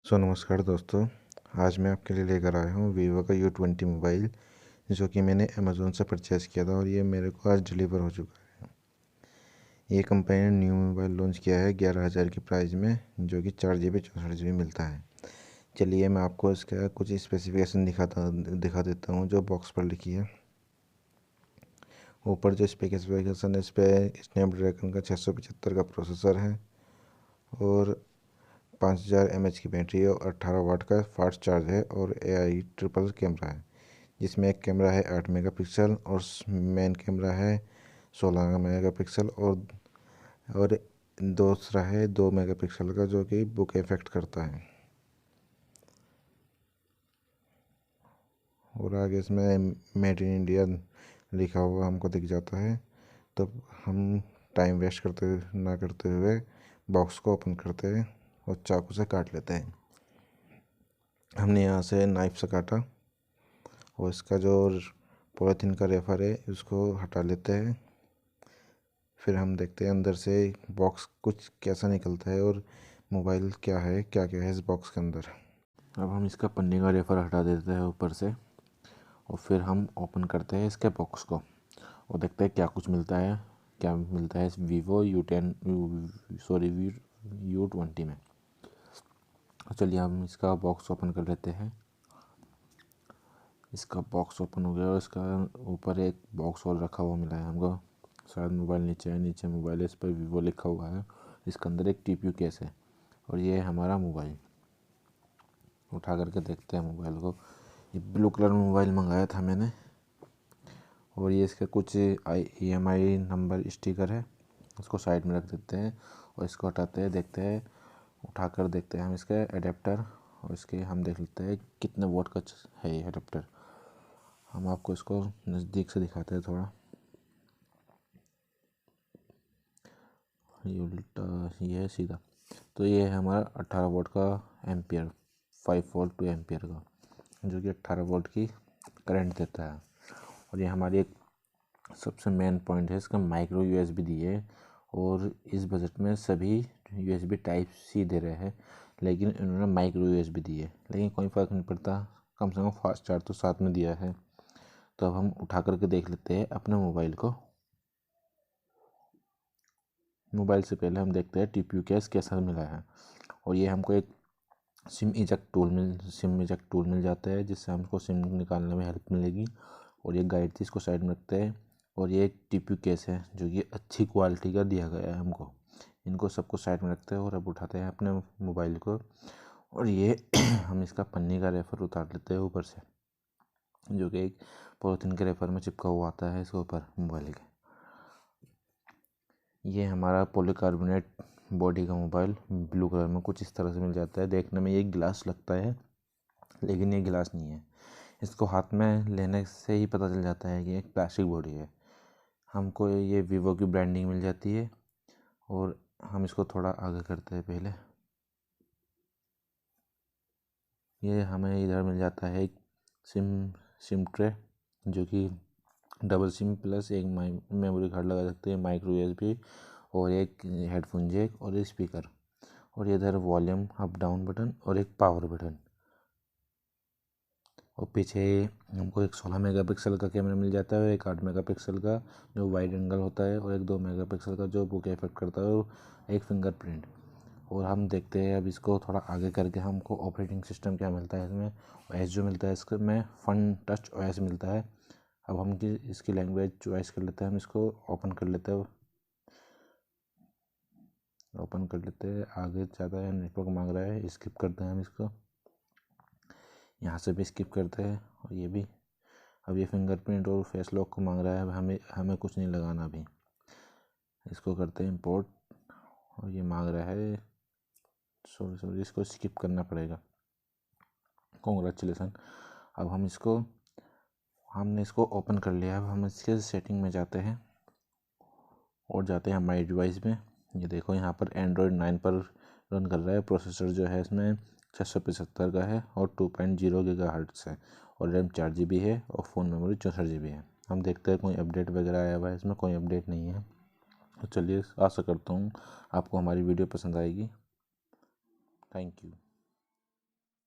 नमस्कार दोस्तों, आज मैं आपके लिए लेकर आया हूँ वीवो का U20 मोबाइल, जो कि मैंने अमेज़ोन से परचेज़ किया था और ये मेरे को आज डिलीवर हो चुका है। ये कंपनी ने न्यू मोबाइल लॉन्च किया है 11,000 की प्राइस में, जो कि 4GB 64GB मिलता है। चलिए मैं आपको इसका कुछ स्पेसिफिकेशन दिखा देता हूँ जो बॉक्स पर लिखी है। ऊपर जो स्पेसिफिकेशन है, इस पर स्नैपड्रैगन का 675 का प्रोसेसर है और 5000 mAh की बैटरी है और 18 वाट का फास्ट चार्ज है और AI ट्रिपल कैमरा है, जिसमें एक कैमरा है 8 मेगापिक्सल और मेन कैमरा है 16 मेगापिक्सल और दूसरा है 2 मेगापिक्सल का, जो कि बुक इफेक्ट करता है। और आगे इसमें मेड इन इंडिया लिखा हुआ हमको दिख जाता है। तो हम टाइम वेस्ट ना करते हुए बॉक्स को ओपन करते हैं और चाकू से काट लेते हैं। हमने यहाँ से नाइफ से काटा और इसका जो पॉलीथीन का रेफर है उसको हटा लेते हैं। फिर हम देखते हैं अंदर से बॉक्स कुछ कैसा निकलता है और मोबाइल क्या है इस बॉक्स के अंदर। अब हम इसका पन्नी का रेफर हटा देते हैं ऊपर से और फिर हम ओपन करते हैं इसके बॉक्स को और देखते हैं क्या मिलता है इस वीवो U20 में। चलिए हम इसका बॉक्स ओपन कर लेते हैं। इसका बॉक्स ओपन हो गया और इसका ऊपर एक बॉक्स और रखा हुआ मिला है हमको। शायद मोबाइल नीचे मोबाइल है, इस पर वीवो लिखा हुआ है। इसके अंदर एक TPU केस है और ये है हमारा मोबाइल। उठा करके देखते हैं मोबाइल को। ये ब्लू कलर में मोबाइल मंगाया था मैंने और ये इसका कुछ EMI नंबर स्टिकर है। इसको साइड में रख देते हैं और इसको हटाते हैं, देखते हैं, उठा कर देखते हैं हम इसका एडेप्टर और इसके हम देख लेते हैं कितने वोट का है ये एडेप्टर। हम आपको इसको नज़दीक से दिखाते हैं थोड़ा। ये उल्टा, ये है सीधा। तो ये है हमारा 18 वोल्ट का एम्पियर, 5 वोल्ट 2 एम्पियर का, जो कि 18 वोल्ट की करंट देता है। और ये हमारी एक सबसे मेन पॉइंट है, इसका माइक्रो USB दी है और इस बजट में सभी USB टाइप C दे रहे हैं, लेकिन इन्होंने माइक्रो USB दी है। लेकिन कोई फ़र्क नहीं पड़ता, कम से कम फास्ट चार्ज तो साथ में दिया है। तो अब हम उठा करके देख लेते हैं अपने मोबाइल को। मोबाइल से पहले हम देखते हैं TPU केस कैसा मिला है। और ये हमको एक सिम इजेक्ट टूल मिल जाता है, जिससे हमको सिम निकालने में हेल्प मिलेगी। और ये गाइड थी, इसको साइड में रखते हैं। और ये एक TPU केस है जो कि अच्छी क्वालिटी का दिया गया है हमको। इनको सबको साइड में रखते हैं और अब उठाते हैं अपने मोबाइल को। और ये हम इसका पन्नी का रेफर उतार लेते हैं ऊपर से, जो कि एक पॉलीथीन के रेफर में चिपका हुआ आता है इसके ऊपर मोबाइल के। ये हमारा पॉलीकार्बोनेट बॉडी का मोबाइल ब्लू कलर में कुछ इस तरह से मिल जाता है। देखने में ये गिलास लगता है, लेकिन ये गिलास नहीं है। इसको हाथ में लेने से ही पता चल जाता है कि एक प्लास्टिक बॉडी है। हमको ये वीवो की ब्रांडिंग मिल जाती है। और हम इसको थोड़ा आगे करते हैं पहले। ये हमें इधर मिल जाता है एक सिम ट्रे, जो कि डबल सिम प्लस एक मेमोरी कार्ड लगा सकते हैं, माइक्रो USB और एक हेडफोन जैक और एक स्पीकर। और इधर वॉल्यूम अप डाउन बटन और एक पावर बटन। और पीछे हमको एक 16 मेगापिक्सल का कैमरा मिल जाता है, एक 8 मेगापिक्सल का जो वाइड एंगल होता है और एक 2 मेगापिक्सल का जो बुके इफेक्ट करता है और एक फिंगरप्रिंट। और हम देखते हैं अब इसको थोड़ा आगे करके हमको ऑपरेटिंग सिस्टम क्या मिलता है इसमें। OS जो मिलता है इसमें फन टच OS मिलता है। अब हम इसकी लैंग्वेज चॉइस कर लेते हैं। हम इसको ओपन कर लेते हैं। आगे ज़्यादा है, नेटवर्क मांग रहा है, स्किप करते हैं हम इसको। यहाँ से भी स्किप करते हैं और ये भी। अब ये फिंगरप्रिंट और फेस लॉक को मांग रहा है। अब हमें कुछ नहीं लगाना अभी। इसको करते हैं इंपोर्ट और ये मांग रहा है, सॉरी इसको स्किप करना पड़ेगा। कॉन्ग्रेचुलेसन। अब हमने इसको ओपन कर लिया। अब हम इसके सेटिंग में जाते हैं और जाते हैं हमारी डिवाइस में। ये देखो यहाँ पर एंड्रॉयड 9 पर रन कर रहा है। प्रोसेसर जो है इसमें 675 का है और 2.0 GHz है और रैम 4GB है और फ़ोन मेमोरी 64GB है। हम देखते हैं कोई अपडेट वगैरह आया हुआ है इसमें। कोई अपडेट नहीं है। तो चलिए, आशा करता हूँ आपको हमारी वीडियो पसंद आएगी। Thank you.